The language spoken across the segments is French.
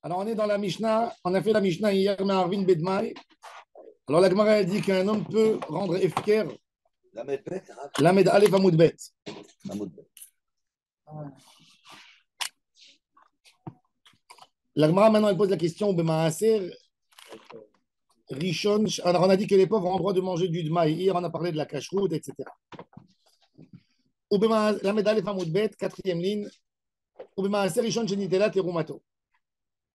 Alors, on est dans la Mishnah. On a fait la Mishnah hier, mais Arvin Bedmaï. Alors, la Gemara a dit qu'un homme peut rendre efker Lamed Aleph Amoud Bet. La Gemara, maintenant, elle pose la question Bemaaser Rishon. Alors, on a dit que les pauvres ont le droit de manger du Dmaï. Hier, on a parlé de la cacheroute, etc. Lamed Aleph Amoud Bet, quatrième ligne. Bemaaser Rishon Shenitela Terumato.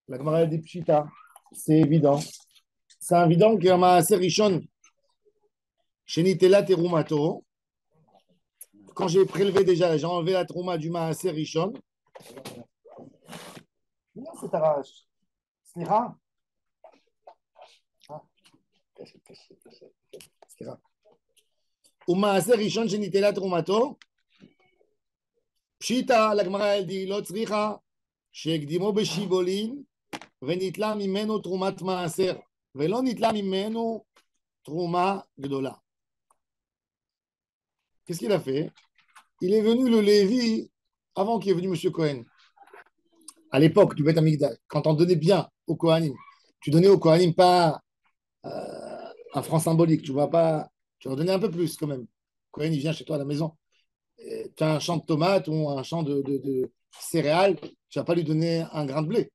La Gemara a dit Pshita. C'est évident. C'est évident qu'il y a un Maaser Rishon Shenitela Terumato. Quand j'ai prélevé déjà, j'ai enlevé la trouma du Maaser Rishon. Bien, c'est arrache. Slira. Ou Maaser Rishon Shenitela Terumato. Pshita, la Gemara elle dit, Lot Sricha, Shekdimo Beshibolin, Venitla Mimeno Trumat Maaser, Velo Nitla Mimeno Truma Gdola. Qu'est-ce qu'il a fait? Il est venu le Lévi avant qu'il est venu M. Cohen. À l'époque du Beth Amikdash, quand on donnait bien au Kohanim, tu donnais au Kohanim pas un franc symbolique, tu vois pas, tu leur donnais un peu plus quand même. Cohen, il vient chez toi à la maison. Tu as un champ de tomates ou un champ de céréales, tu ne vas pas lui donner un grain de blé.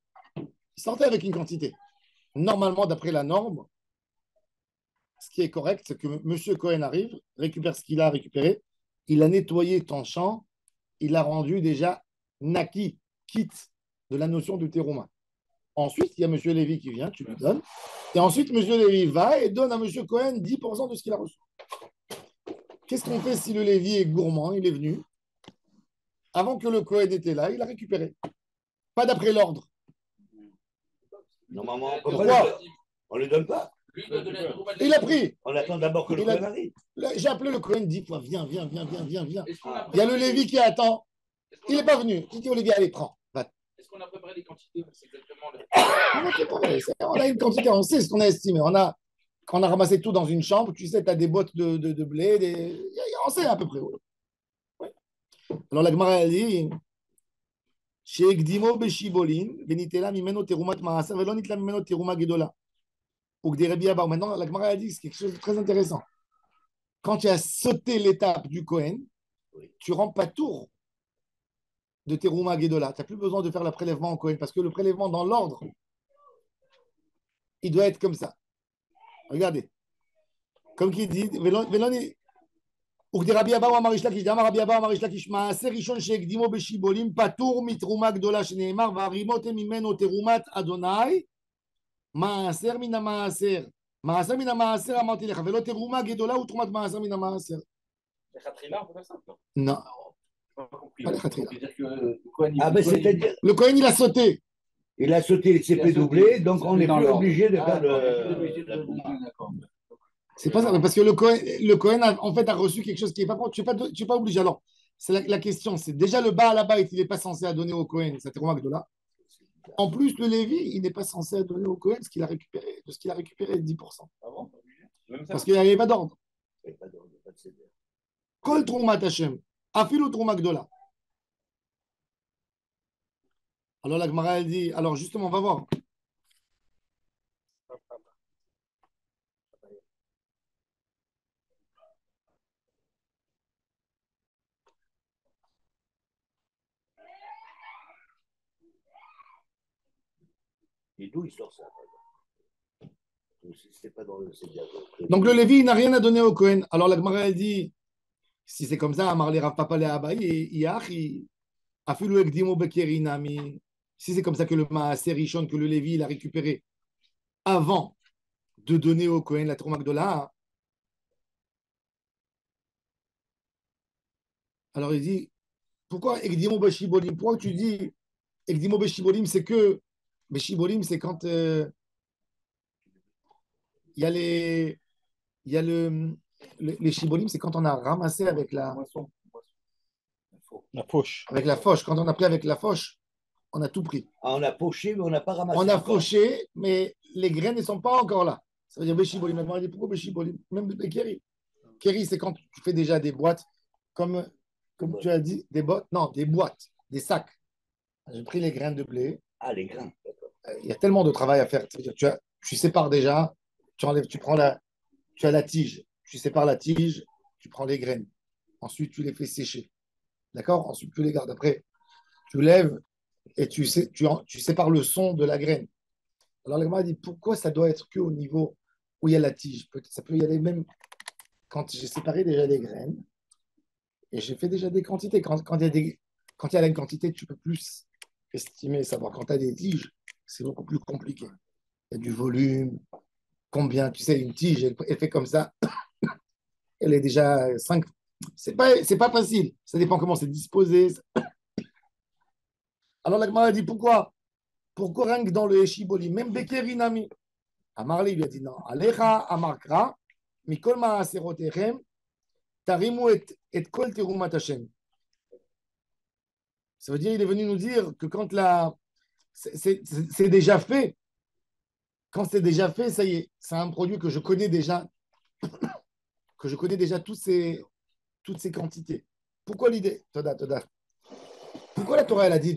Il sortait avec une quantité. Normalement, d'après la norme, ce qui est correct, c'est que M. Cohen arrive, récupère ce qu'il a récupéré, il a nettoyé ton champ, il l'a rendu déjà naki, quitte de la notion de terouma. Ensuite, il y a M. Lévy qui vient, tu lui donnes, et ensuite, M. Lévy va et donne à M. Cohen 10% de ce qu'il a reçu. Qu'est-ce qu'on fait si le Lévy est gourmand, il est venu, avant que le Cohen était là, il a récupéré. Pas d'après l'ordre. Normalement, pourquoi on ne le donne pas. Il a pris. On attend d'abord que le Cohen arrive. J'ai appelé le Cohen 10 fois, viens. Il y a le Lévy qui attend. Il n'est pas venu. Il dit au Lévy, allez, prends. Est-ce qu'on a préparé les quantités? C'est exactement le... On a une quantité, on sait ce qu'on a estimé. Quand on a ramassé tout dans une chambre, tu sais, tu as des bottes de blé, on sait à peu près. Ouais. Alors la Gemara a dit Sheekdimo beshibolin, venitela mimeno terumat maasa, velo nitla mimeno teruma gedola. Maintenant, la Gemara a dit c'est quelque chose de très intéressant. Quand tu as sauté l'étape du Cohen, tu ne rends pas tour de teruma gedola. Tu n'as plus besoin de faire le prélèvement au Cohen parce que le prélèvement dans l'ordre, il doit être comme ça. Regardez. Comme qui dit, Rabbi Abba ou Amarish Lakish, Rabbi Abba ou Amarish Lakish, Maaser Rishon sheekdimo beshibolim patur mitruma gdola sheneemar varimot mimeno terumat Adonai maaser min hamaaser. Maaser min hamaaser amarti lecha velo teruma gdola ou trumat maaser min hamaaser. Les khatrila, on peut faire ça? Non. Pas les khatrila. C'est-à-dire le Cohen, il a sauté. Il a sauté le CP doublé, donc on n'est plus obligé de faire le. C'est pas ça, parce que le Cohen en fait, a reçu quelque chose qui n'est pas propre. Tu n'es pas obligé. Alors, c'est la question, c'est déjà le bas à la bas, il n'est pas censé donner au Cohen, ça teruma gdola. En plus, le Lévi, il n'est pas censé donner au Cohen ce qu'il a récupéré, de ce qu'il a récupéré, 10%. Ah bon? Parce qu'il n'y avait pas d'ordre. Il n'y avait pas d'ordre, pas de CDR. Kol Troumat Hashem, Afilu Trouma Gdola. Alors la Gemara, elle dit, alors justement, on va voir. Et d'où il sort ça? C'est pas dans le CDR. Donc le Lévi, il n'a rien à donner au Cohen. Alors la Gemara, elle dit, si c'est comme ça, Amar le Rav Papa le Abaye, Yachi, Afilu Ekdimo Bekerinami. Si c'est comme ça que le Maaser Rishon, que le Lévi, il a récupéré avant de donner au Cohen la Trouma Gdola. Alors il dit, pourquoi Ekdimo Beshibolim? Pourquoi tu dis Ekdimo Beshibolim, c'est que Beshibolim, c'est quand il y a les shibolim, c'est quand on a ramassé avec la fauche. Avec la fauche. Quand on a pris avec la fauche, on a tout pris. Ah, on a fauché, mais on n'a pas ramassé. On a fauché, mais les graines ne sont pas encore là. Ça veut dire Beshibolim. Maintenant, on dit pourquoi Beshibolim? Même Kéri. Kéri, c'est quand tu fais déjà des boîtes, comme tu as dit, des boîtes, non, des boîtes, des sacs. J'ai pris les graines de blé. Ah, les grains, d'accord. Il y a tellement de travail à faire. C'est-à-dire, tu sépares déjà, tu enlèves, tu as la tige, tu sépares la tige, tu prends les graines. Ensuite, tu les fais sécher. D'accord? Ensuite, tu les gardes. Après, tu lèves et tu sépares le son de la graine. Alors, la m'a dit pourquoi ça doit être qu'au niveau où il y a la tige? Ça peut y aller même quand j'ai séparé déjà les graines et j'ai fait déjà des quantités. Quand il y a une quantité, tu peux plus estimer, savoir. Quand tu as des tiges, c'est beaucoup plus compliqué. Il y a du volume, combien, tu sais, une tige, elle fait comme ça, elle est déjà 5. C'est pas facile. Ça dépend comment c'est disposé. Alors, la Gemara dit pourquoi? Pourquoi rien que dans le Eshiboli, même Bekerinami, Amarli lui a dit non. Alecha Amarkra, Mikol Maaserotechem, Tarimu et Kol Terumat Hashem. Ça veut dire, il est venu nous dire que quand c'est déjà fait, quand c'est déjà fait, ça y est, c'est un produit que je connais déjà toutes ces quantités. Pourquoi l'idée? Toda. Pourquoi la Torah, elle a dit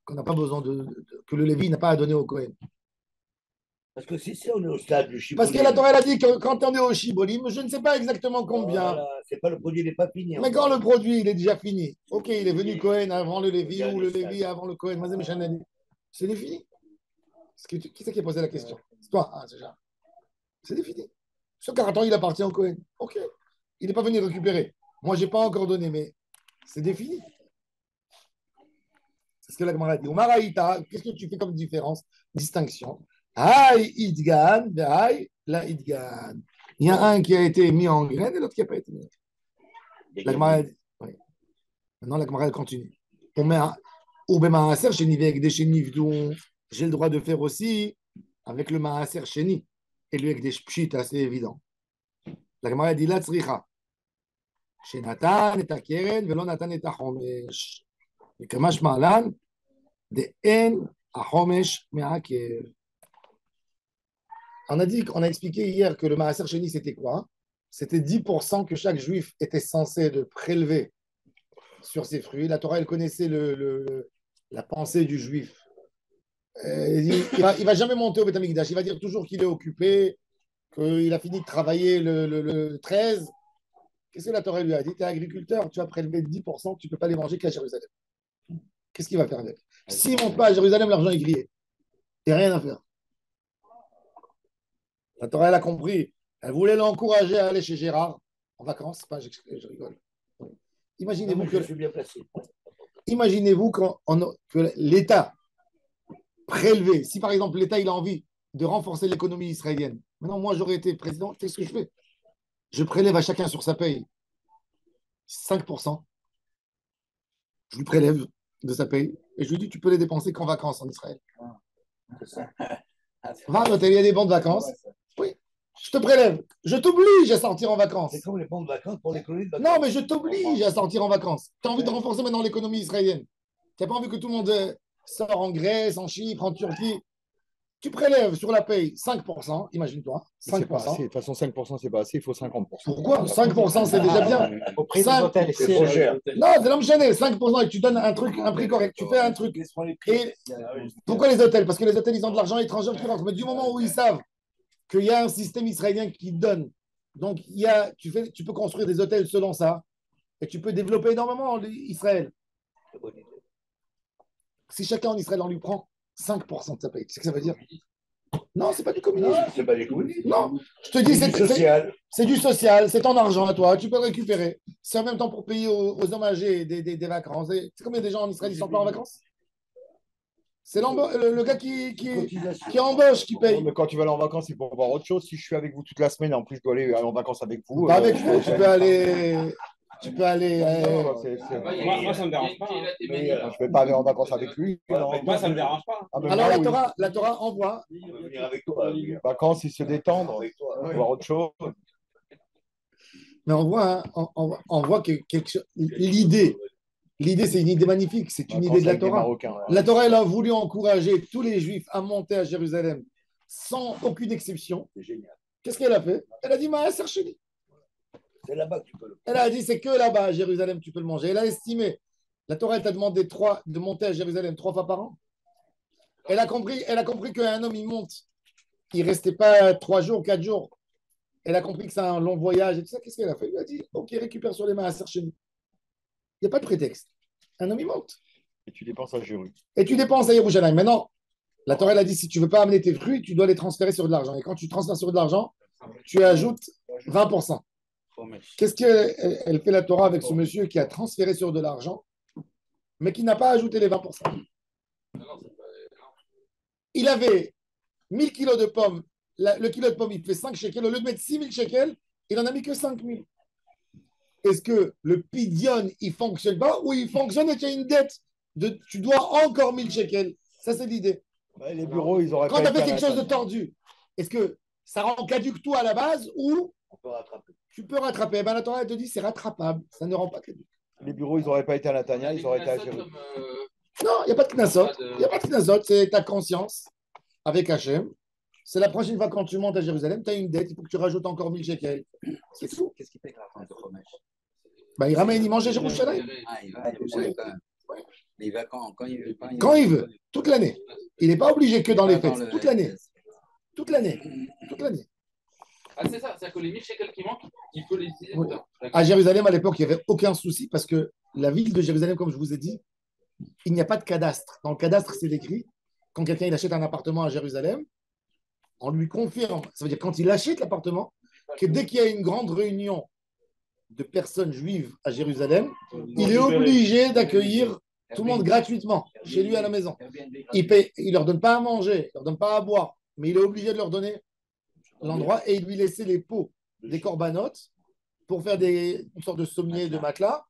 qu'on n'a pas besoin que le Lévi n'a pas à donner au Kohen? Parce que si on est au stade du Parce Chibolim, que la Torah, elle a dit que quand on est au Shibolim, je ne sais pas exactement combien, voilà, c'est pas le produit n'est pas fini. mais quand le produit, il est déjà fini. Ok, il est venu Kohen avant le Lévi Regarde ou le le stade. Lévi avant le Kohen. C'est défini. Qui c'est qui a posé la question? C'est toi, déjà. C'est défini. Ce carton, il appartient au Kohen. Ok. Il n'est pas venu récupérer. Moi, je n'ai pas encore donné, mais c'est défini. C'est ce que la Gemara dit. Umaraïta, qu'est-ce que tu fais comme différence, distinction? Aïe, idgan, aïe, la idgan. Il y a un qui a été mis en graine et l'autre qui n'a pas été mis. La Gemara dit. Oui. Maintenant, la Gemara continue. On met un. Ou bien maaser chez Nivek, des chez Nivdou. J'ai le droit de faire aussi avec le maaser chez Ni. Et lui avec des pchit, c'est évident. La Gemara dit la tzricha. Chez Nathan et Akeren, velo Nathan et Ahomesh. Et Kamash Malan, de En Ahomesh Meaker. On a expliqué hier que le maaser chez Ni, c'était quoi? C'était 10% que chaque juif était censé de prélever sur ses fruits. La Torah, elle connaissait la pensée du juif. Il va jamais monter au Beth Amikdash. Il va dire toujours qu'il est occupé, qu'il a fini de travailler le 13. Qu'est-ce que la Torah lui a dit? Tu es agriculteur, tu as prélevé 10%, tu ne peux pas les manger qu'à Jérusalem. Qu'est-ce qu'il va faire avec? S'il ne monte pas à Jérusalem, l'argent est grillé. Il n'y a rien à faire. La Torah, elle a compris. Elle voulait l'encourager à aller chez Gérard en vacances. Pas, je rigole. Imaginez-vous que, je suis bien placé. imaginez-vous que l'État prélevé, si par exemple l'État il a envie de renforcer l'économie israélienne, maintenant moi j'aurais été président, qu'est-ce que je fais? Je prélève à chacun sur sa paye 5%, je lui prélève de sa paye et je lui dis tu peux les dépenser qu'en vacances en Israël. Va à l'hôtel, il y a des bons de vacances. Oui, je te prélève. Je t'oblige à sortir en vacances. C'est comme les bons de vacances pour les colonies de vacances. Non, mais je t'oblige à sortir en vacances. Tu as envie de renforcer maintenant l'économie israélienne. Tu n'as pas envie que tout le monde sort en Grèce, en Chypre, en Turquie. Tu prélèves sur la paye 5%, imagine-toi. 5%. De toute façon, 5%, c'est pas assez, il faut 50%. Pourquoi? 5%, c'est déjà bien. Au prix des hôtels, C'est trop cher. Non, c'est l'homme chané. 5% et tu donnes un prix correct. Tu fais un truc. Et pourquoi les hôtels? Parce que les hôtels, ils ont de l'argent étranger qui rentre. Mais du moment où ils savent qu'il y a un système israélien qui donne, donc tu peux construire des hôtels selon ça et tu peux développer énormément Israël. Si chacun en Israël, on lui prend 5% de sa paye, tu sais ce que ça veut dire? Non, c'est pas du communisme. Non, c'est pas des communistes. Non, je te dis, C'est du social. c'est du social, c'est ton argent à toi, tu peux le récupérer. C'est en même temps pour payer aux hommes âgés des vacances. C'est combien de gens en Israël qui sont pas en vacances? C'est le gars qui embauche qui paye. Mais quand tu vas aller en vacances, c'est pour voir autre chose. Si je suis avec vous toute la semaine, en plus je dois aller en vacances avec vous. Pas avec vous, tu peux aller. Tu peux aller. Moi, ça me dérange pas. Je ne vais pas aller en vacances avec lui. Moi, ça me dérange pas. Ah, mais Alors moi, oui. la Torah envoie. On va venir avec toi. Vacances, ils se détendent, voir autre chose. Mais on voit que l'idée, c'est une idée magnifique, c'est une idée de la Torah. La Torah, elle a voulu encourager tous les Juifs à monter à Jérusalem sans aucune exception. C'est génial. Qu'est-ce qu'elle a fait? Elle a dit, Maaser Sheni. C'est là-bas que tu peux le faire. Elle a dit, c'est que là-bas, à Jérusalem, tu peux le manger. Elle a estimé. La Torah, elle t'a demandé de monter à Jérusalem 3 fois par an. Elle a compris qu'un homme, il monte. Il ne restait pas 3 jours, 4 jours. Elle a compris que c'est un long voyage et tout ça. Qu'est-ce qu'elle a fait? Elle a dit, ok, récupère sur les mains à chez nous. Il n'y a pas de prétexte. Un homme, il monte. Et tu dépenses à Jérusalem. Et tu dépenses à Yerushalayim. Maintenant, la Torah, elle a dit, si tu ne veux pas amener tes fruits, tu dois les transférer sur de l'argent. Et quand tu transfères sur de l'argent, tu ajoutes 20%. Qu'est-ce qu'elle fait la Torah avec ce monsieur qui a transféré sur de l'argent, mais qui n'a pas ajouté les 20%? Il avait 1000 kilos de pommes. Le kilo de pommes, il fait 5 shekels. Au lieu de mettre 6000 shekels, il n'en a mis que 5000. Est-ce que le pidion, il ne fonctionne pas ou il fonctionne et tu as une dette tu dois encore 1000 shekels? Ça, c'est l'idée. Ouais, les bureaux, ils auraient Quand pas tu as été fait à quelque chose de Nathan. tordu, est-ce que ça rend caduque tout à la base ou On peut rattraper. tu peux rattraper? Ben, la Torah, elle te dit c'est rattrapable. Ça ne rend pas caduque. Les bureaux, ils n'auraient pas été à Natania, ils auraient été à Jérusalem. Non, il n'y a pas de knasot. Il n'y a pas de knasot. C'est ta conscience avec Hachem. C'est la prochaine fois quand tu montes à Jérusalem, tu as une dette, il faut que tu rajoutes encore 1000 shekels. C'est tout. Qu'est-ce qui fait que la fin de Romesh? Ben, il ramène, il mange à Jérusalem. Ah, il va à Jérusalem quand même. Mais il va quand il veut. Quand il veut, toute l'année. Il n'est pas obligé que dans les fêtes, toute l'année. Toute l'année. Toute l'année. Ah, c'est ça, c'est-à-dire que les 1000 shekels qui manquent, il faut les utiliser. Oui. À Jérusalem, à l'époque, il n'y avait aucun souci parce que la ville de Jérusalem, comme je vous ai dit, il n'y a pas de cadastre. Dans le cadastre, c'est écrit, quand quelqu'un il achète un appartement à Jérusalem, on lui confirme, ça veut dire quand il achète l'appartement, que dès qu'il y a une grande réunion de personnes juives à Jérusalem, il est obligé d'accueillir tout le monde gratuitement chez lui à la maison. Il ne leur donne pas à manger, il ne leur donne pas à boire, mais il est obligé de leur donner l'endroit et il lui laisser les pots des corbanotes pour faire une sorte de sommier de matelas.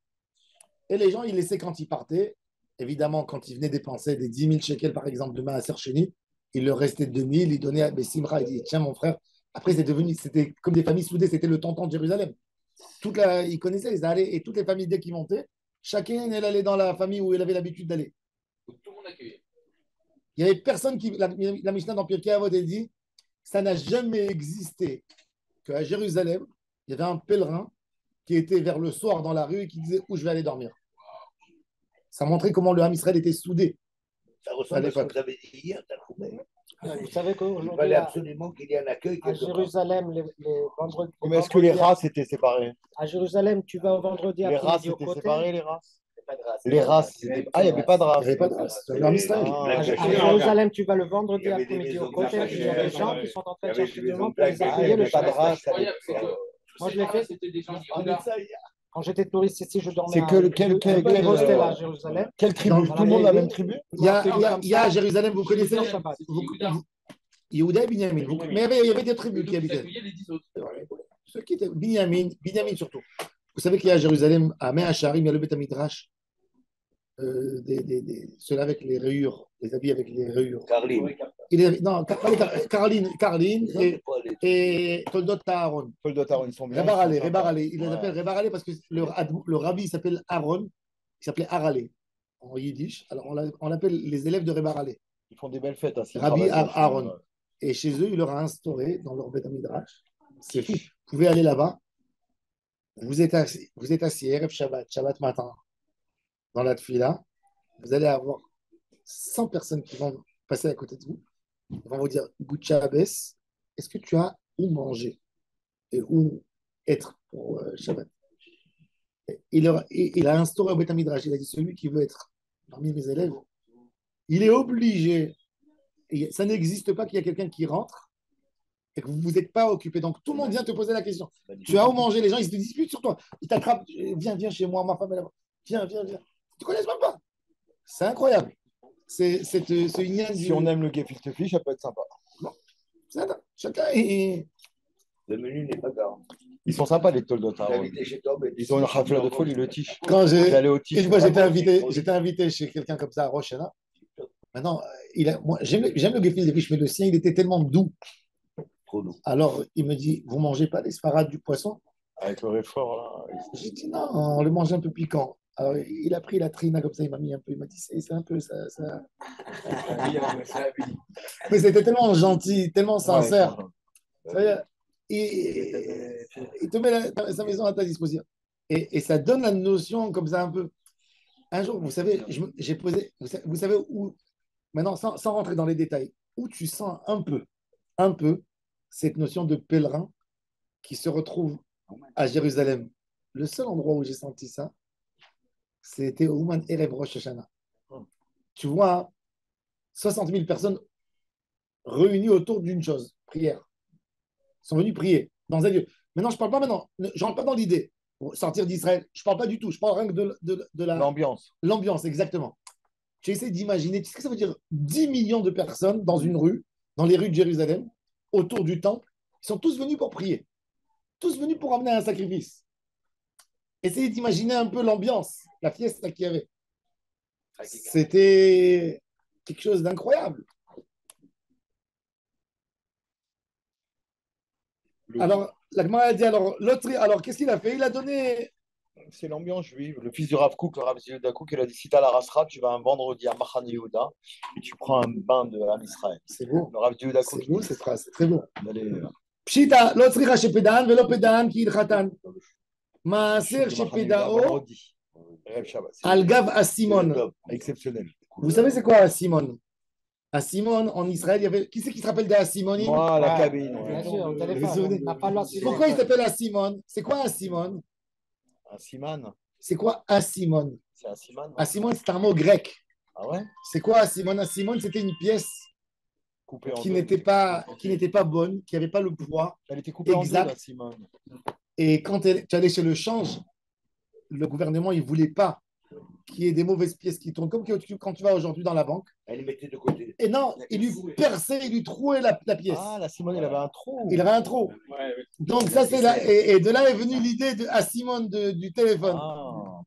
Et les gens, ils laissaient quand ils partaient. Évidemment, quand ils venaient dépenser des 10 000 shekels, par exemple, demain à Sercheni, il leur restait 2000, il donnait à Bessimra, il dit tiens, mon frère. Après, c'était comme des familles soudées, c'était le tonton de Jérusalem. Ils connaissaient, ils allaient, et toutes les familles, dès qu'ils montaient, chacun, elle allait dans la famille où elle avait l'habitude d'aller. Tout le monde accueilli. Il n'y avait personne qui. La Mishnah dans Pirkei Avot, elle dit ça n'a jamais existé qu'à Jérusalem, il y avait un pèlerin qui était vers le soir dans la rue et qui disait où je vais aller dormir. Ça montrait comment le Ham Israël était soudé. Ça ressemble à ce que vous avez dit hier, t'as trouvé. Vous savez Il qu'aujourd'hui, fallait absolument qu'il y ait un accueil à quelque part. Jérusalem, les vendredis. Mais est-ce que les races étaient séparées? À Jérusalem, tu vas au vendredi Les races après-midi au étaient côté. séparées, les races? Pas de race. Les races. Ah, il n'y avait pas de Il n'y race. avait pas de race. Le Ham Israël. À Jérusalem, tu vas le vendredi après-midi au côté. Il y a des gens qui sont en train de chercher du monde pour les Ah, il n'y accueillir le avait pas de Shabbat. race. Incroyable, c'est que Moi, je l'ai fait. C'était des gens On Yehuda. dit ça hier. Quand j'étais touriste ici, je dormais C'est à quel hostel à Jérusalem. quelle tribu? Tout le monde a la même tribu? Il y a à Jérusalem, vous connaissez Le Shabbat. Yehuda et Binyamin. Mais il y avait des tribus qui Ils habitaient. accueillaient les 10 autres. Ceux qui étaient Binyamin surtout. Vous savez qu'il y a à Jérusalem, à Mea Sharim, il y a le Beth Midrash, ceux-là avec les rayures, les habits avec les rayures. Carline. Non, Caroline et Toldot Aaron. Paul Dotaron, ils sont bien. Rebaralé. Ils les Ouais. appellent Rebaralé parce que le rabbi s'appelle Aaron, qui s'appelait Aralé en yiddish. Alors on l'appelle les élèves de Rebaralé. Ils font des belles fêtes. Hein, s'ils Rabbi travaillent, Aaron. Et chez eux, il leur a instauré dans leur Beth Midrash. C'est fou. Vous pouvez aller là-bas. Vous êtes assis, Erev Shabbat matin, dans la tfila. Vous allez avoir 100 personnes qui vont passer à côté de vous. Ils vont vous dire Good Shabbos, est-ce que tu as où manger et où être pour Shabbat? Il a instauré au Beth Midrash. Il a dit celui qui veut être parmi mes élèves, il est obligé. Et ça n'existe pas qu'il y a quelqu'un qui rentre et que vous n'êtes pas occupé. Donc tout le monde vient te poser la question. Tu as où manger? Les gens, ils se disputent sur toi. Ils t'attrapent. Viens chez moi, ma femme est là-bas. Viens. Tu ne connais même pas. C'est incroyable. C'est Si on aime le gefilte fish, ça peut être sympa. Chacun est. Le menu n'est pas garanti. Ils sont sympas, les Toldot Aaron. J'habitais chez toi, mais Ils ont une rafle de folie, le tiche. Quand J'allais au tiche. une fois, j'étais invité chez quelqu'un comme ça à Rochena. Maintenant, moi, j'aime le gefilte fish, mais le sien, il était tellement doux. trop doux. Alors, il me dit, vous mangez pas les sparades du poisson? Avec le réfort, là. J'ai dit, non, on le mange un peu piquant. Alors, il a pris la trina comme ça, il m'a mis un peu, il m'a dit, c'est un peu ça. Mais c'était tellement gentil, tellement sincère. C'est-à-dire, il te met sa maison à ta disposition. Et ça donne la notion comme ça un peu. Un jour, vous savez, j'ai posé, vous savez où maintenant, sans rentrer dans les détails, où tu sens un peu, cette notion de pèlerin qui se retrouve à Jérusalem. Le seul endroit où j'ai senti ça, c'était au Ouman Erev Rosh Hashanah. Tu vois, 60 000 personnes réunies autour d'une chose, prière. Ils sont venus prier dans un lieu. Maintenant, je ne parle pas maintenant, je rentre pas dans l'idée. Pour sortir d'Israël, je ne parle pas du tout, je parle rien que de L'ambiance. l'ambiance, exactement. Tu essaies d'imaginer, ce que ça veut dire 10 millions de personnes dans une rue, dans les rues de Jérusalem, autour du temple, ils sont tous venus pour prier, tous venus pour amener un sacrifice. Essayez d'imaginer un peu l'ambiance, la fiesta qu'il y avait. C'était quelque chose d'incroyable. Alors, la Gemara a dit, alors qu'est-ce qu'il a fait? Il a donné. C'est l'ambiance juive. Le fils du Rav Kook, le Rav Yehuda Kook, il a dit si tu as la rasra, tu vas un vendredi à Machane Yehuda et tu prends un bain de Am Israël. C'est beau. Le Rav Yehuda Kook. C'est beau cette phrase, c'est très beau. Allez, Pshita, lo tzricha shepedaan velo pedaan ki ilchatan. Maaser shepedao vendredi. Rêve Shabbat. al gav asimon. Exceptionnel. Vous savez c'est quoi asimon? Asimon, en Israël, il y avait. Qui c'est qui se rappelle d'Asimonim? Moi, la cabine. Bien Ouais. sûr, le Vous téléphone. vous souvenez? On n'a pas le droit de- Pourquoi il s'appelle Asimon? C'est quoi Asimon? Un Siman. C'est quoi Asimon? C'est un Siman. non Asimon, c'est un mot grec. Ah ouais? C'est quoi Asimon? Asimon, c'était une pièce Coupé en qui deux. n'était pas bonne, qui n'avait pas le poids. Elle était coupée en deux, Exact. la Simone. Et quand tu allais chez le change, le gouvernement, il ne voulait pas qu'il y ait des mauvaises pièces qui tournent, comme quand tu vas aujourd'hui dans la banque. Elle les mettait de côté. Et non, il lui perçait, il lui trouait la pièce. Ah, la Simone, elle avait un trou. Il avait un trou. Ouais, Donc, ça, c'est là. Et de là est venue l'idée de Asimon du téléphone. Ah.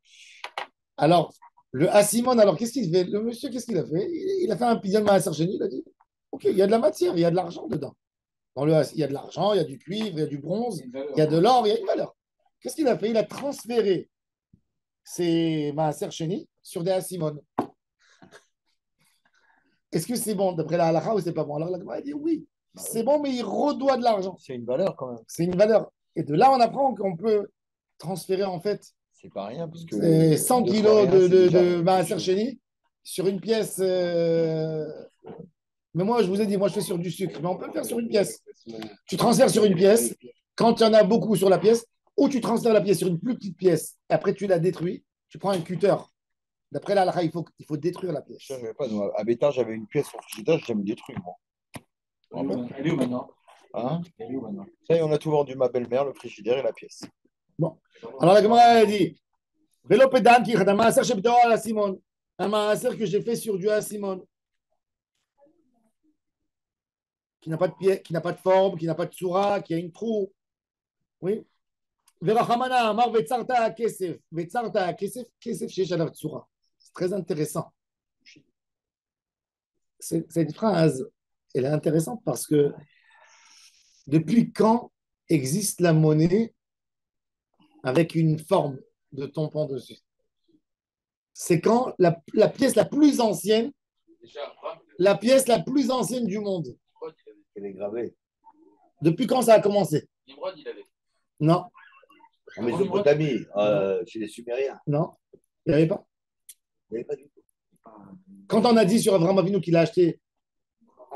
Alors, le Asimon, alors qu'est-ce qu'il fait? Le monsieur, qu'est-ce qu'il a fait? Il a fait un pidyon Maaser Sheni, il a dit ok, il y a de la matière, il y a de l'argent dedans. Il y a de l'argent, il y a du cuivre, il y a du bronze, il y a de l'or, il y a une valeur. Qu'est-ce qu'il a fait? Il a transféré ses Maaser Sheni sur des Asimon. Est-ce que c'est bon d'après la halakha ou c'est pas bon? Alors la Gemara dit oui, c'est bon, mais il redoit de l'argent. C'est une valeur quand même. C'est une valeur. Et de là, on apprend qu'on peut transférer en fait C'est pas rien. Parce que c'est 100 deux kilos fois rien, c'est déjà de quelque Maaser chose. Sheni sur une pièce. Mais moi, je vous ai dit, moi, je fais sur du sucre. Mais on peut le faire sur une pièce. Tu transfères sur une pièce. Quand il y en a beaucoup sur la pièce, ou tu transfères la pièce sur une plus petite pièce. Après, tu la détruis. Tu prends un cutter. D'après la halakha, il faut détruire la pièce. Je savais pas, nous, à Bétar, j'avais une pièce sur le frigidaire, j'ai jamais détruit, moi. Elle est où maintenant? Hein? Elle est où maintenant? Ça y est, on a tout vendu, ma belle-mère, le frigidaire et la pièce. Bon. Alors la Gemara a dit Velo pedan ki chad maaser shebedao al Asimon. Un maaser que j'ai fait sur du Asimon. Qui n'a pas de pied, qui n'a pas de forme, qui n'a pas de tsura, qui a une trou. Oui. Verachamana amar vetzarta kesef. Vetzarta kesef, kesef sheyesh alav tsura. C'est très intéressant. Cette phrase, elle est intéressante parce que depuis quand existe la monnaie avec une forme de tampon dessus? C'est quand la pièce la plus ancienne, Déjà, Abraham, la pièce la plus ancienne du monde. Elle est gravée. Depuis quand ça a commencé? Nimrod, il avait. Non, En Mésopotamie, chez les Sumériens. non, il n'y avait pas. Il n'y avait pas du tout. Quand on a dit sur Abraham Avinu qu'il a acheté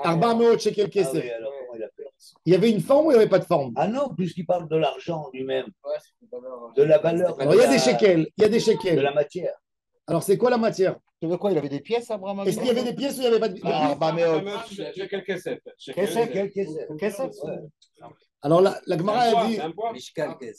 Arba Meot Shekel Ah Kesef, oui, alors comment il a fait? il y avait une forme ou il n'y avait pas de forme? Ah non, puisqu'il parle de l'argent lui-même, Ouais, c'est une valeur. de la valeur. Alors il y a des shekels, shekels, il y a des de shekels. la matière. Alors c'est quoi la matière? Tu veux quoi? Il avait des pièces, Abraham? Est-ce qu'il y avait des pièces ou il n'y avait pas de pièces? Ah, bah, mais J'ai quelques sept. Quel Kesef. Alors la Gemara a dit C'est un poids.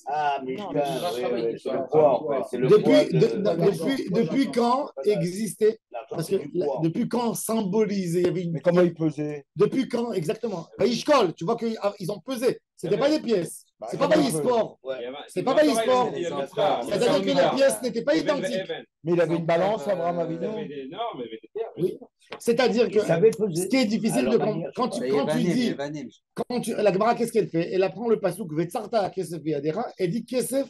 Ah, mais Non, c'est le poids, en fait. C'est le poids depuis quand existait, l'argent, parce c'est que du poids. depuis quand symbolisait, il y avait une. Mais comment il pesait? Depuis quand exactement? Ishkol, tu vois qu'ils ont pesé. C'était pas des pièces. Bah, C'est pas comment Bailly il Sport. Ouais. C'est pas Bailly Sport. C'est-à-dire que la pièce n'était pas identique. Mais il avait une balance, Abraham Il Avinu. avait des normes, il avait des terres. Oui. C'est-à-dire que Il savait ce peser. qui est difficile Alors, de manière, comprendre, quand tu dis, la Gemara, qu'est-ce qu'elle fait? Elle apprend le pasuk Vetzarta Kesef Beyadera et dit Kesef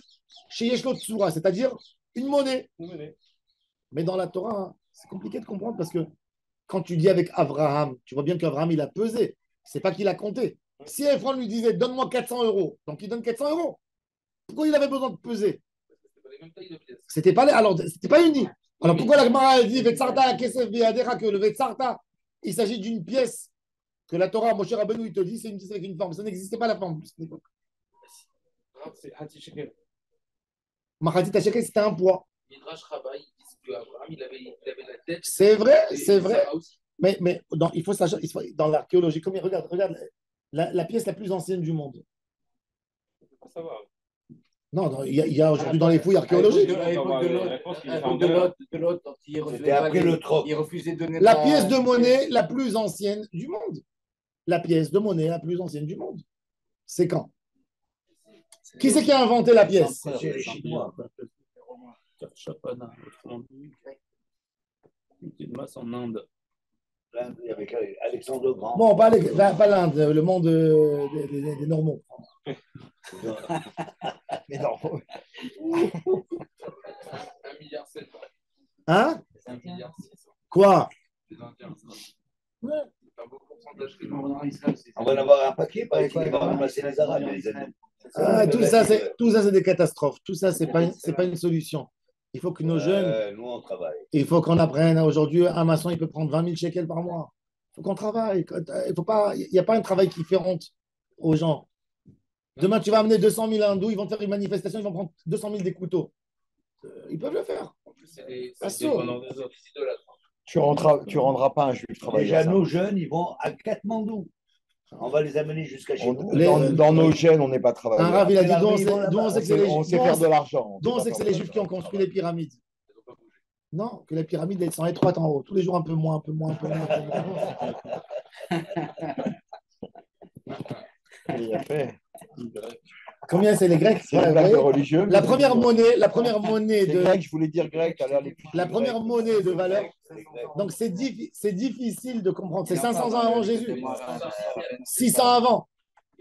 Sheyesh Lo Tsura, c'est-à-dire une monnaie. Mais dans la Torah, hein, c'est compliqué de comprendre parce que quand tu dis avec Abraham, tu vois bien qu'Abraham, il a pesé. C'est pas qu'il a compté. Si Ephron lui disait donne-moi 400 euros, donc il donne 400 euros. Pourquoi il avait besoin de peser? C'était pas les mêmes tailles de pièces. C'était pas uni. Alors pourquoi la Gemara a dit Vetzarta Kesef Beyadera que le Vetzarta Il s'agit d'une pièce que la Torah, Moshe Rabbeinu, il te dit, c'est une pièce avec une forme. Ça n'existait pas la forme. C'est Hatzi Shekel. Machatit HaShekel, c'était un poids. Midrash Rabbah, ils disent qu'Abraham, il avait la tête. C'est vrai, et c'est vrai. Sarah aussi. Mais dans l'archéologie, regarde la pièce la plus ancienne du monde. Ça va. Non, il y a aujourd'hui dans les fouilles archéologiques. À l'époque De l'autre, C'était après le troc. il refusait de donner La pièce de monnaie la plus ancienne du monde. La pièce de monnaie la plus ancienne du monde. C'est quand? Qui c'est qui a inventé la pièce? C'est les Chinois. Chapana, autrement dit. Une masse en Inde. L'Inde, avec Alexandre le Grand. Bon, pas l'Inde, le monde des Normands. Mais non. 1,7 milliard. Hein? 1,6 milliard. Quoi? Les Indiens. Ouais. C'est un beau pourcentage que On va en avoir un paquet, par exemple, qui va remplacer les Arabes, les Indiens. Tout ça, c'est des catastrophes. Tout ça, c'est pas une solution. Il faut que nos jeunes, Nous, on travaille. il faut qu'on apprenne. Aujourd'hui, un maçon, il peut prendre 20 000 shekels par mois. Il faut qu'on travaille. Il n'y a pas un travail qui fait honte aux gens. Demain, tu vas amener 200 000 hindous, ils vont te faire une manifestation, ils vont prendre 200 000 des couteaux. Ils peuvent le faire. En plus, c'est Assaut. dépendant des autres. C'est idolâtre. Tu rendras pas un juif travailler. Déjà, à ça. nos jeunes, ils vont à Katmandou. On va les amener jusqu'à chez nous. Dans nos gènes, on n'est pas travailleur. Un rave, il a dit Après, d'où on ils sait vont là-bas. d'où on sait que c'est les On Juifs. sait faire de l'argent. D'où on sait que c'est les Juifs qui ont construit les pyramides. Non, que les pyramides, elles sont étroites en haut. Tous les jours, un peu moins, un peu moins, un peu moins. Un peu moins. Il a fait. Combien c'est les Grecs? C'est Ouais, une vous blague voyez religieuse. La première monnaie C'est de grec, je voulais dire grec. tout à l'heure, les la première monnaie de valeur. Donc c'est difficile de comprendre. C'est 500 ans avant Jésus. 600 avant.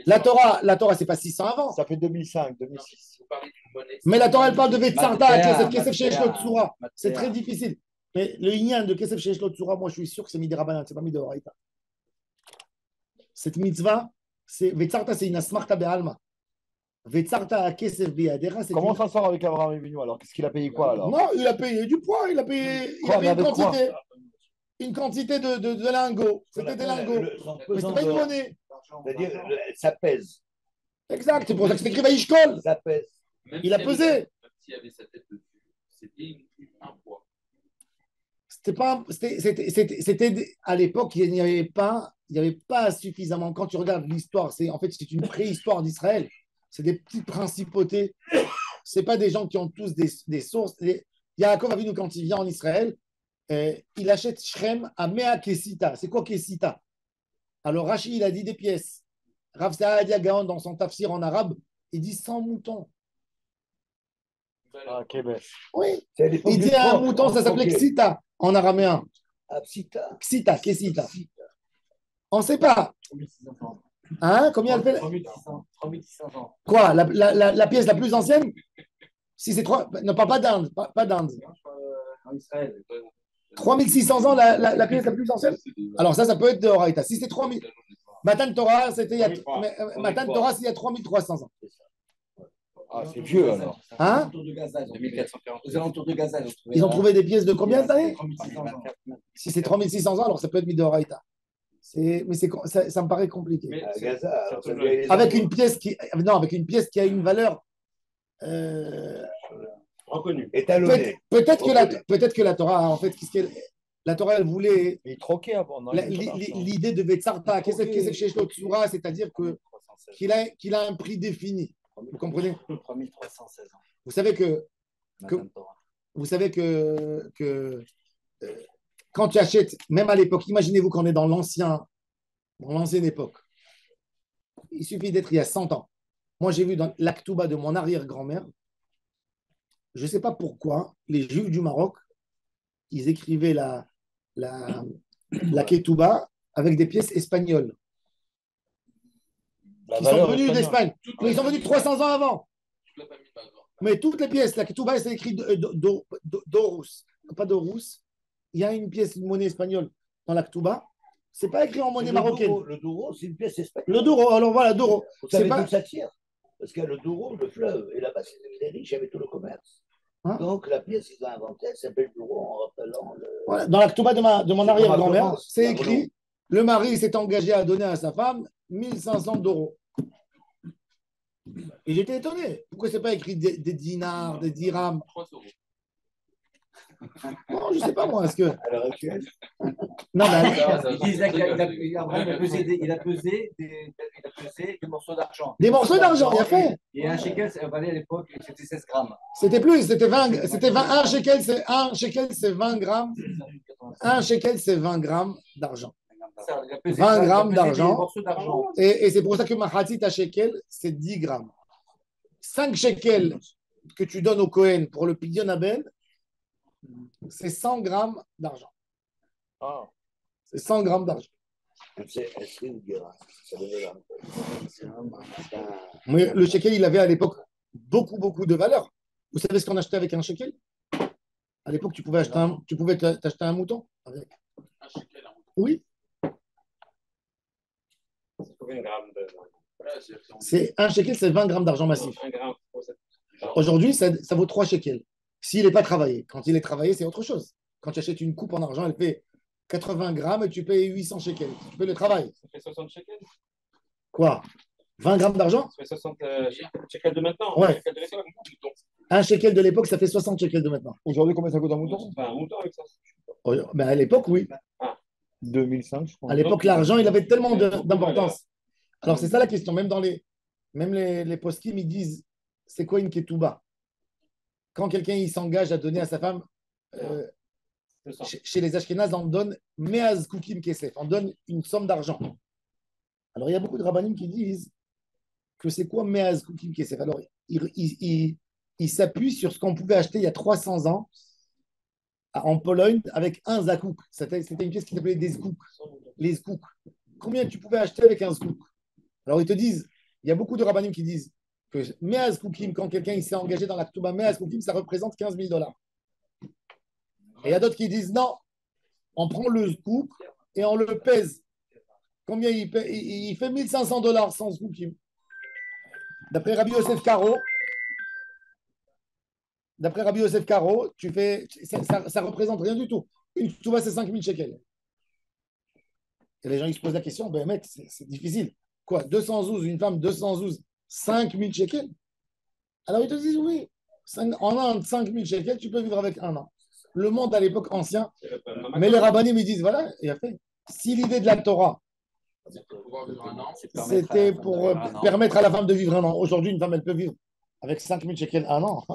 La Torah, c'est pas 600 avant. Ça fait 2005, 2006. Vous parlez d'une monnaie. Mais la Torah, elle parle de Vetzarta, Mathéa, Kesef Sheyesh Lo Tsura. C'est Mathéa. très difficile. Mais le Inyan de Kesef Sheyesh Lo Tsura, moi, je suis sûr que c'est Midi Rabbanan, c'est pas Midi Oraïta. Cette mitzvah, Vetzarta, c'est une asmarta be'alma. Vetzarta Kesef Biadera, c'est Comment une... ça sort avec Abraham Avinu alors? Qu'est-ce qu'il a payé quoi alors? Non, il a payé du poids, il a payé il Quoi, avait mais avec quoi? une quantité de lingots. C'était des lingots. Mais c'est pas une monnaie. C'est-à-dire, ça pèse. Exact, c'est pour ça que c'est écrit Vaishkol. Ça pèse. Même Il a s'il pesé. avait- Même s'il avait sa tête dessus, c'était un poids. C'était pas, à l'époque, il n'y avait pas suffisamment. Quand tu regardes l'histoire, c'est une préhistoire d'Israël. C'est des petites principautés. C'est pas des gens qui ont tous des sources. Yaakov Avinu, quand il vient en Israël, il achète Shrem à Mea Kesita. C'est quoi Kesita? Alors Rashi, il a dit des pièces. Rav Saadia Gaon, dans son tafsir en arabe, il dit 100 moutons. Ah, Québec. Oui. C'est à l'époque Il du dit un troc. mouton, ça s'appelait Ok. Xita en araméen. Ah, Psita. Xita, Kesita. On ne sait pas. Hein? Combien elle fait? 3600 ans. Quoi? La pièce la plus ancienne? Si c'est 3. Non, pas d'Inde. Pas d'Inde. En Israël. 3600 ans, la pièce la plus ancienne? Alors, ça peut être de Horaïta. Si c'est 3000. Matan Torah, c'était il y a. Matan Torah, c'est il y a 3300 ans. Ah, c'est vieux alors. Hein? Aux alentours de Gaza. 2440. Aux alentours de Gaza. Ils ont trouvé des pièces de combien d'années? 3600 ans. Si c'est 3600 ans, alors ça peut être mis de Horaïta. Mais ça me paraît compliqué. Mais À c'est- Gaza. alors, ça surtout doit y aller Avec dans- une pièce qui a une valeur. Reconnu. Étalonné. Peut-être que la Torah, en fait, la Torah, elle voulait Mais il troquait avant. non, il avait pas d'argent. l'idée de Vetzarta, c'est-à-dire qu'il a un prix défini. Vous comprenez? 3316 ans. Vous savez que Matan Torah. quand tu achètes, même à l'époque, imaginez-vous qu'on est dans l'ancienne époque. Il suffit d'être il y a 100 ans. Moi, j'ai vu dans l'Aktouba de mon arrière-grand-mère, je ne sais pas pourquoi, les Juifs du Maroc, ils écrivaient la Ketouba avec des pièces espagnoles. La Qui sont valeur venus espagnole. d'Espagne. Mais ils sont venus 300 ans avant. toute la famille Bagor. Mais toutes les pièces, la Ketouba, c'est écrit Dorus. Pas Dorus. Il y a une pièce, une monnaie espagnole dans la Ketouba. Ce n'est pas écrit en monnaie marocaine. Le Douro, c'est une pièce espagnole. Le Douro, alors voilà, Douro. Vous C'est savez pas... d'où ça tire? Parce que le Douro, le fleuve, et là-bas, c'est riche avec tout le commerce. Hein? Donc la pièce qu'ils ont inventée, elle s'appelle bureau en rappelant le. Voilà. Dans la ktouba de mon C'est arrière-grand-mère, comment c'est la écrit le mari s'est engagé à donner à sa femme 1500 d'euros. Et j'étais étonné. Pourquoi c'est pas écrit des dinars, des dirhams? 3 euros. Non, je sais pas moi. Est-ce que. À l'heure actuelle. Non, mais Il disait qu'il a pesé des morceaux d'argent. des morceaux d'argent, il a fait. Et un shekel, ça valait à l'époque, c'était 16 grammes. C'était plus, c'était 20, un shekel, c'est 20 grammes. Un shekel, c'est 20 grammes d'argent. Ça, il a pesé 20 ça, il a grammes pesé d'argent. des morceaux d'argent. Et c'est pour ça que Mahatit à shekel, c'est 10 grammes. 5 shekels que tu donnes au Cohen pour le pidyon Abel, c'est 100 grammes d'argent. Ah. C'est 100 grammes d'argent. C'est une guerre. Ça donnait là. Mais le shekel, il avait à l'époque beaucoup de valeur. Vous savez ce qu'on achetait avec un shekel? À l'époque, tu pouvais t'acheter un mouton avec. Un shekel, un mouton. Oui, C'est combien de grammes de. c'est un shekel, c'est 20 grammes d'argent massif. 1 gramme. Aujourd'hui, ça vaut 3 shekels. S'il n'est pas travaillé. Quand il est travaillé, c'est autre chose. Quand tu achètes une coupe en argent, elle fait 80 grammes et tu payes 800 shekels. Tu payes le travail. Ça fait 60 shekels. Quoi? 20 grammes d'argent? Ça fait 60 shekels de maintenant. Ouais. Shekels de l'époque. Mouton. Un shekel de l'époque, ça fait 60 shekels de maintenant. Aujourd'hui, combien ça coûte un mouton? Enfin, un mouton avec ça. Ben à l'époque, oui. 2005, je crois. À l'époque, l'argent, il avait tellement d'importance. Alors, c'est ça la question. Même les poskim, ils disent c'est quoi une ketouba? Quand quelqu'un il s'engage à donner à sa femme, chez les Ashkénazes, on donne meaz kukim kesef, on donne une somme d'argent. Alors, il y a beaucoup de rabbanim qui disent que c'est quoi meaz kukim kesef. Alors, il s'appuie sur ce qu'on pouvait acheter il y a 300 ans en Pologne avec un zakouk. C'était une pièce qui s'appelait des zkouks. Les zkouks. Combien tu pouvais acheter avec un zkouk? Alors, ils te disent, il y a beaucoup de rabbanim qui disent que meaz kukim, quand quelqu'un il s'est engagé dans la ktouba, meaz kukim, ça représente 15 000 $. Et il y a d'autres qui disent non, on prend le zkouk et on le pèse. Combien il paie? Il fait 1500 $ sans zkoukim. D'après Rabbi Yosef Karo, ça représente rien du tout. Une ktouba, c'est 5000 shekels. Et les gens ils se posent la question, ben mec, c'est difficile. Quoi, 212, une femme 212, 5000 shekels? Alors ils te disent oui, en un 5000 shekels, tu peux vivre avec un an. Le monde à l'époque ancien, mais les rabbanim ils disent voilà, et après, si l'idée de la Torah, c'était pour permettre à la femme de vivre un an. Aujourd'hui, une femme, elle peut vivre avec 5000 shekels un an.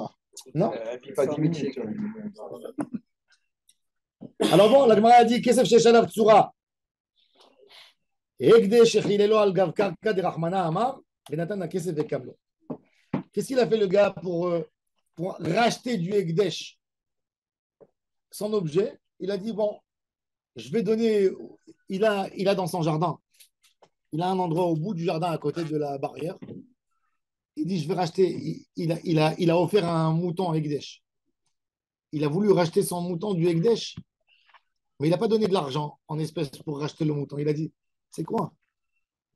Non? Pas 10 000 shekels. Alors bon, la Gemara a dit Kesef Sheshalav Tsura. Qu'est-ce qu'il a fait le gars pour racheter du Ekdesh, son objet? Il a dit bon, je vais donner. Il a dans son jardin, il a un endroit au bout du jardin à côté de la barrière. Il dit je vais racheter. Il a offert un mouton à Ekdesh. Il a voulu racheter son mouton du Ekdesh, mais il n'a pas donné de l'argent en espèces pour racheter le mouton. Il a dit c'est quoi?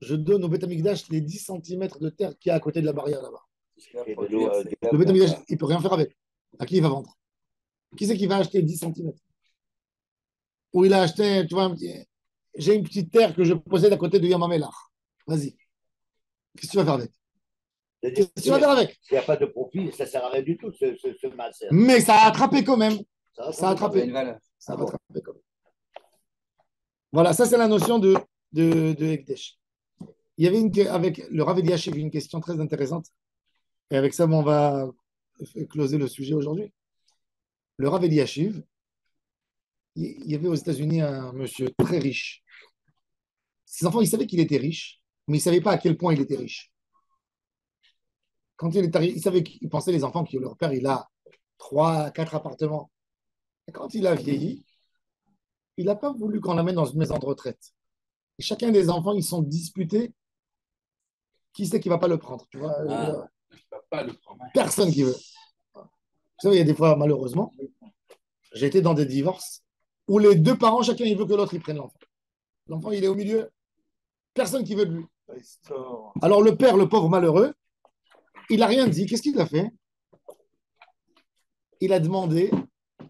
Je donne au Beth Amikdash les 10 cm de terre qui est à côté de la barrière là-bas. Le Beth Amikdash, il ne peut rien faire avec. À qui il va vendre? Qui c'est qui va acheter 10 cm? Ou il a acheté, tu vois, j'ai une petite terre que je possède à côté de Yamamelar. Vas-y. Qu'est-ce que tu vas faire avec? Qu'est-ce que tu vas faire avec? S'il n'y a pas de profit, ça ne sert à rien du tout, ce masseur. Mais ça a attrapé quand même. Ça a attrapé. Ça va attraper quand même. Voilà, ça c'est la notion de Ekdesh. Il y avait avec le Rav Eliashiv une question très intéressante. Et avec ça, on va closer le sujet aujourd'hui. Le Rav Eliashiv, il y avait aux États-Unis un monsieur très riche. Ses enfants, ils savaient qu'il était riche, mais ils ne savaient pas à quel point il était riche. Quand il est arrivé, ils pensaient les enfants que leur père, il a 3, 4 appartements. Et quand il a vieilli, il n'a pas voulu qu'on l'amène dans une maison de retraite. Et chacun des enfants, ils sont disputés. Qui c'est qui ne va pas le prendre? Tu vois, Pas le prendre. personne qui veut. Vous savez, il y a des fois, malheureusement, j'ai été dans des divorces où les deux parents, chacun, il veut que l'autre, il prenne l'enfant. L'enfant, il est au milieu. Personne qui veut de lui. Alors le père, le pauvre malheureux, il n'a rien dit. Qu'est-ce qu'il a fait? il a demandé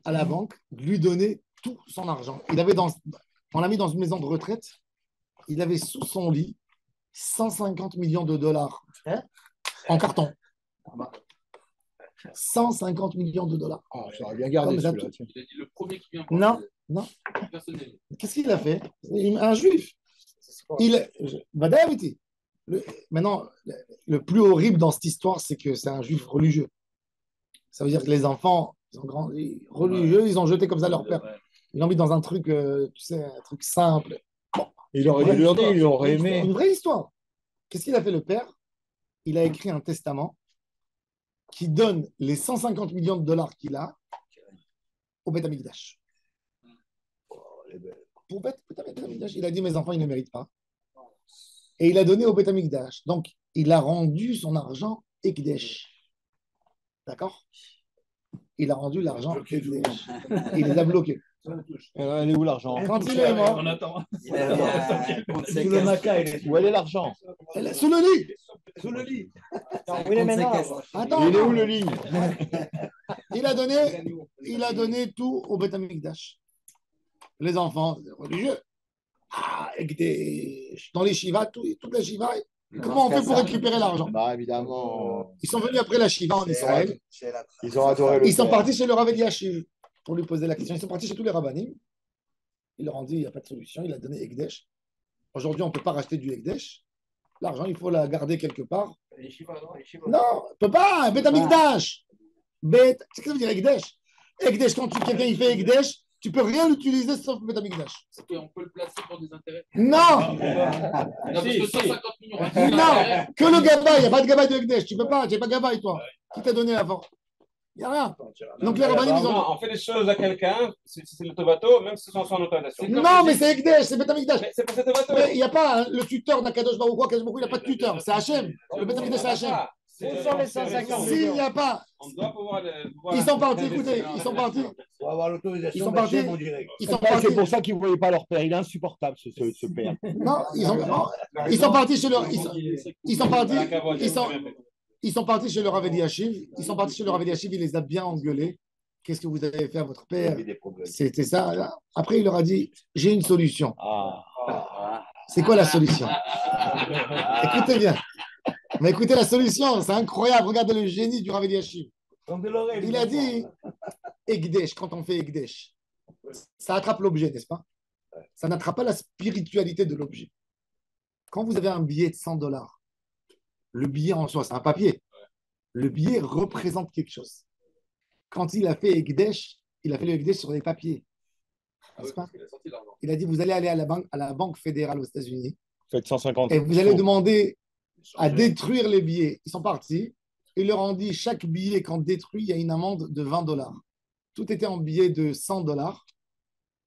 à la banque de lui donner tout son argent. On l'a mis dans une maison de retraite. Il avait sous son lit 150 millions de dollars en carton. 150 millions de dollars. Ah, ça aurait bien gardé Comme ça, celui-là. tout. Il a dit le premier qui vient. Non, non. Personnel. Qu'est-ce qu'il a fait? Un juif. Vadaïti. Maintenant, le plus horrible dans cette histoire, c'est que c'est un juif religieux. Ça veut dire que les enfants, ils ont grandi religieux, ils ont jeté comme ça leur père. Ils l'ont mis dans un truc, tu sais, un truc simple. Il aurait dû leur dire, il aurait aimé. Une vraie histoire. Qu'est-ce qu'il a fait le père? Il a écrit un testament qui donne les 150 millions de dollars qu'il a au Beth Amikdash. Pour Beth Amikdash, il a dit mes enfants, ils ne méritent pas. Et il a donné au Beth Amikdash. Donc, il a rendu son argent Ekdesh. D'accord? Il a rendu l'argent Ekdesh. Il les a bloqués. Elle est où l'argent? Quand il est mort, On attend. Il avait un compte Sous le séquestre. maca, il est où? Où est l'argent? elle est sous le lit. Sous le lit. Attends, où il est maintenant? Attends, Il est où le lit? il a donné tout au Beth Amikdash. Les enfants religieux. Ah, dans les shivas, toute la shiva. Comment on fait pour récupérer l'argent? Bah évidemment. Ils sont venus après la shiva en Israël. Ils ont adoré le Ils sont père. partis chez le Rav Eliashiv pour lui poser la question. Ils sont partis chez tous les rabbanim. Ils leur ont dit il n'y a pas de solution. Il a donné Ekdesh. Aujourd'hui, on ne peut pas racheter du Ekdesh. L'argent, il faut la garder quelque part. Les chiffres, non, les chiffres. Non, on ne peut pas. Bet Amikdash. Bet. C'est ce que ça veut dire Ekdesh. Ekdesh, quand quelqu'un il fait Ekdesh, tu ne peux rien l'utiliser sauf Bet Amikdash. C'est qu'on peut le placer pour des intérêts. Non, Non, parce que 150 millions. non, que le gabaï. Il n'y a pas de gabaï de Ekdesh. Tu ne peux pas. Tu n'as pas gabaï, toi. Qui t'a donné avant? Il n'y a rien. Donc les rabbanim, ils Non, ont. on fait des choses à quelqu'un, c'est le tobato, même si c'est sans autorisation. Non, mais c'est Ekdesh, c'est Bet Amikdash. Mais c'est pas ce tobato. Mais il n'y a pas le tuteur d'Akadosh Baruch Hu, Akadosh Baruch Hu, il n'y a pas de tuteur, c'est Hachem. Le Beth Amikdash, c'est Hachem. Où sont les 150 S'il n'y a pas, On doit pouvoir. ils sont partis, écoutez, ils sont partis. Pour avoir Ils l'autorisation sont partis. d'Hachem, on dirait. Ils sont partis. C'est pour ça qu'ils ne voyaient pas leur père. Il est insupportable, ce père. Non, ils sont partis chez leur. Ils sont partis. Ils sont partis chez le Rav Eliashiv. Ils sont partis chez le Rav Eliashiv, il les a bien engueulés. Qu'est-ce que vous avez fait à votre Il y père? avait des problèmes. C'était ça. Là. Après, il leur a dit j'ai une solution. Ah. C'est quoi la solution? Écoutez bien. Mais écoutez la solution, c'est incroyable. Regardez le génie du Rav Eliashiv. Il a dit Ekdesh, quand on fait Ekdesh, ça attrape l'objet, n'est-ce pas? Ça n'attrape pas la spiritualité de l'objet. Quand vous avez un billet de 100 dollars, le billet en soi, c'est un papier. Le billet représente quelque chose. Quand il a fait Ekdesh, il a fait le Ekdesh sur des papiers. N'est-ce pas? Il a dit vous allez aller à la banque fédérale aux États-Unis Faites 150. et vous allez demander à détruire les billets. Ils sont partis. Ils leur ont dit chaque billet, quand détruit, il y a une amende de 20 dollars. Tout était en billets de 100 dollars.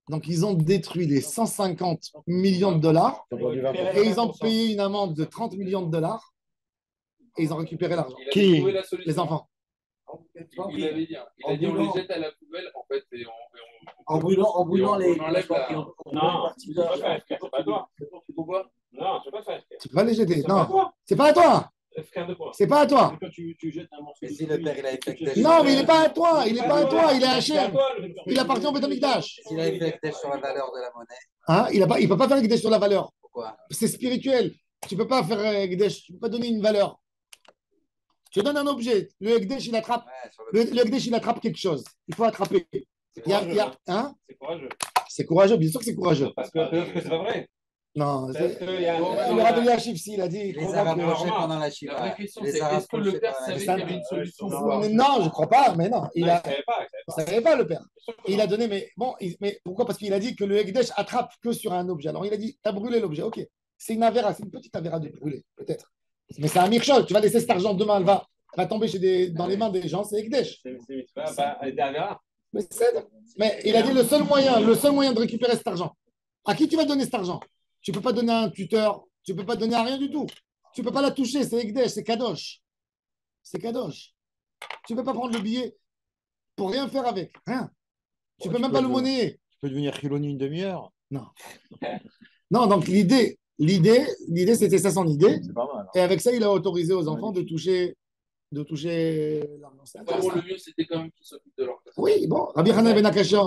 Donc, ils ont détruit les 150 millions de dollars et ils ont payé une amende de 30 millions de dollars et ils ont récupéré l'argent. Qui? Les enfants. Il avait dit, il a dit on les jette à la poubelle en fait et En brûlant les. on enlève la- Non, tu peux pas faire, c'est pas toi. Pourquoi? Non, tu peux pas faire. Tu peux pas les jeter. C'est pas Non, toi. c'est pas à toi. FK de quoi? C'est pas à toi. Quand tu jettes un morceau. Mais si le père il a fait Ekdesh. Non, mais il n'est pas à toi. Il n'est pas à toi. Il est C'est à Hachem. toi, le- Il appartient au Beth Amikdash. S'il avait fait Ekdesh sur la valeur de la monnaie, Hein? Il ne peut pas faire Ekdesh sur la valeur. pourquoi? C'est spirituel. Tu ne peux pas faire Ekdesh. Tu ne peux pas donner une valeur. Tu donnes un objet. Le Ekdesh, il attrape. Ouais, sur Le Ekdesh, il attrape quelque chose. Il faut attraper. C'est Hein? C'est courageux. C'est courageux. Bien sûr que c'est courageux. Parce que c'est pas vrai. Non, Parce qu'il y a le Rav Eliashiv, si, il a dit. Les Arabes mangeaient pendant la La Shiva. vraie question Les c'est Arabes est-ce que le mangeaient père pendant la savait Ça- qu'il y avait une solution ou Mais pas? non, je ne crois pas. Mais non, il Non, a. il savait pas. Il ne savait pas, le père. Il a donné, mais bon, mais pourquoi? Parce qu'il a dit que le Ekdesh attrape que sur un objet. Alors il a dit, tu as brûlé l'objet, ok. C'est une avéra, c'est une petite avéra de brûler, peut-être. Mais c'est un mirchol, tu vas laisser cet argent demain, elle va tomber dans les mains des gens, c'est Ekdesh. C'est pas. Elle était à Vera. Mais il a dit le seul moyen de récupérer cet argent. À qui tu vas donner cet argent? Tu ne peux pas donner à un tuteur, tu ne peux pas donner à rien du tout. Tu ne peux pas la toucher, c'est Ekdesh, c'est Kadosh. C'est Kadosh. Tu ne peux pas prendre le billet pour rien faire avec, rien. Tu ne peux même pas le monnayer. Tu peux devenir Chiloni une demi-heure. Non, donc l'idée, c'était ça son idée. C'est pas mal. Et avec ça, il a autorisé aux enfants de toucher de toucher l'argent. C'est Vraiment, intéressant. le mieux, c'était quand même qu'ils s'occupent de leur place. Oui, bon, Rabbi Hanan ben Akashia.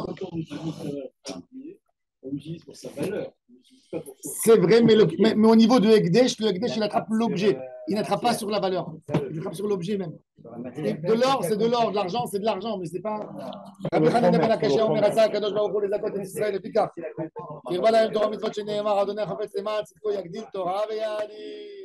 On l'utilise pour sa valeur. On l'utilise pas pour son- C'est vrai, mais au niveau de Ekdesh, le Ekdesh, il attrape l'objet. Il n'attrape pas sur la valeur. Il attrape sur l'objet même. Et de l'or, c'est de l'or. De l'argent, c'est de l'argent, mais c'est pas. Rabbi Hanan ben Akashia, Omer Asa, Kadosh Baruch Hu, les accords d'Israël, et puis car. קרבה להם תורה מצוות שנאמר, אדוני חפץ למען צדקו יגדיל תורה ויעלים.